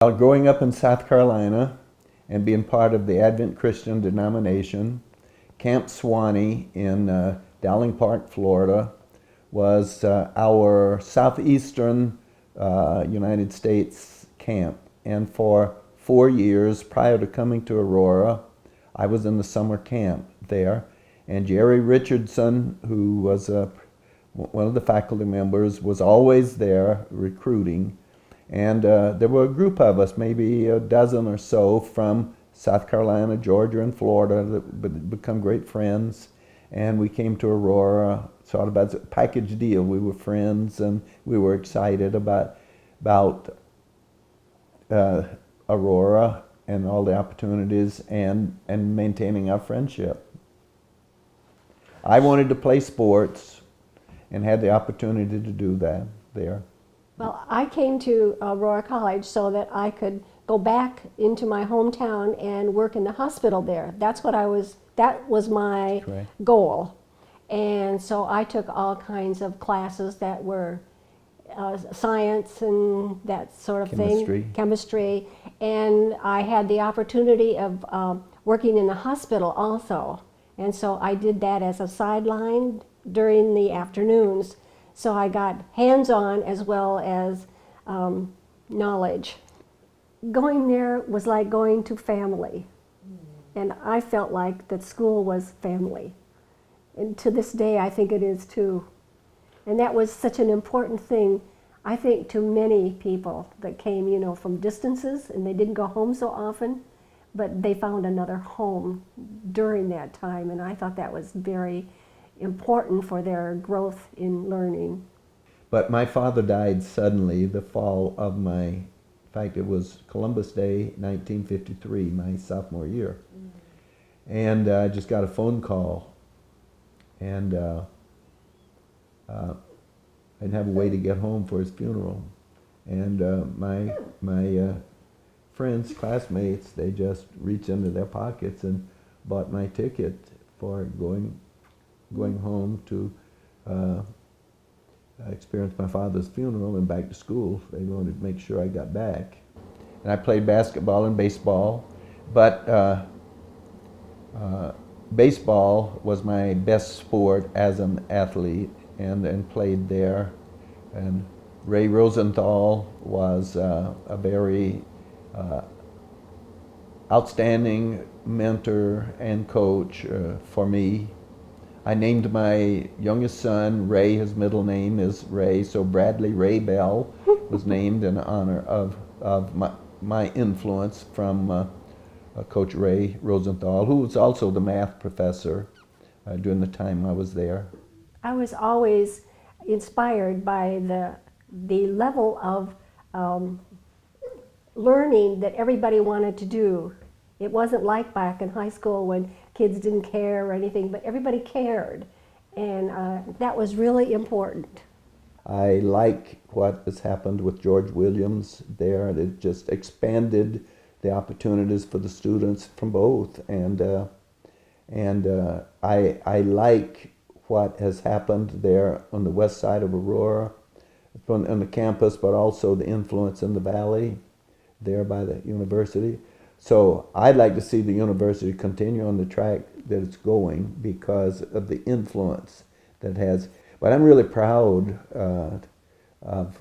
Growing up in South Carolina and being part of the Advent Christian denomination, Camp Swanee in Dowling Park, Florida, was our southeastern United States camp. And for 4 years prior to coming to Aurora, I was in the summer camp there. And Jerry Richardson, who was one of the faculty members, was always there recruiting. And there were a group of us, maybe a dozen or so, from South Carolina, Georgia, and Florida that become great friends. And we came to Aurora, sort of as a package deal. We were friends, and we were excited about Aurora and all the opportunities and maintaining our friendship. I wanted to play sports and had the opportunity to do that there. Well, I came to Aurora College so that I could go back into my hometown and work in the hospital there. That was my goal. And so I took all kinds of classes that were science and that sort of thing. Chemistry. And I had the opportunity of working in the hospital also. And so I did that as a sideline during the afternoons. So I got hands-on as well as knowledge. Going there was like going to family. And I felt like that school was family. And to this day, I think it is too. And that was such an important thing, I think, to many people that came, from distances, and they didn't go home so often, but they found another home during that time. And I thought that was very important for their growth in learning. But my father died suddenly the fall of in fact it was Columbus Day 1953, my sophomore year. And I just got a phone call, and I didn't have a way to get home for his funeral. And my friends, classmates, they just reached into their pockets and bought my ticket for going home to experience my father's funeral and back to school. They wanted to make sure I got back. And I played basketball and baseball, but baseball was my best sport as an athlete, and played there. And Ray Rosenthal was a very outstanding mentor and coach for me. I named my youngest son Ray. His middle name is Ray, so Bradley Ray Bell was named in honor of my influence from Coach Ray Rosenthal, who was also the math professor during the time I was there. I was always inspired by the level of learning that everybody wanted to do. It wasn't like back in high school when kids didn't care or anything, but everybody cared, and that was really important. I like what has happened with George Williams there. It just expanded the opportunities for the students from both, and I like what has happened there on the west side of Aurora, on the campus, but also the influence in the valley there by the university. So I'd like to see the university continue on the track that it's going because of the influence that has. But I'm really proud of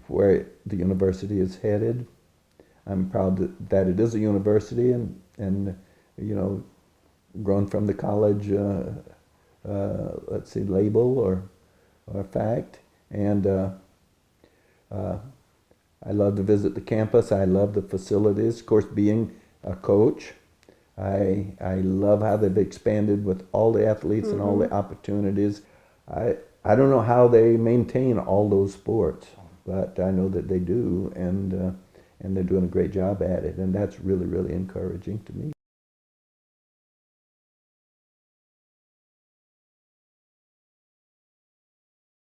where the university is headed. I'm proud that it is a university and grown from the college, label or fact. And I love to visit the campus. I love the facilities. Of course, being a coach, I love how they've expanded with all the athletes and all the opportunities. I don't know how they maintain all those sports, but I know that they do, and they're doing a great job at it, and that's really, really encouraging to me.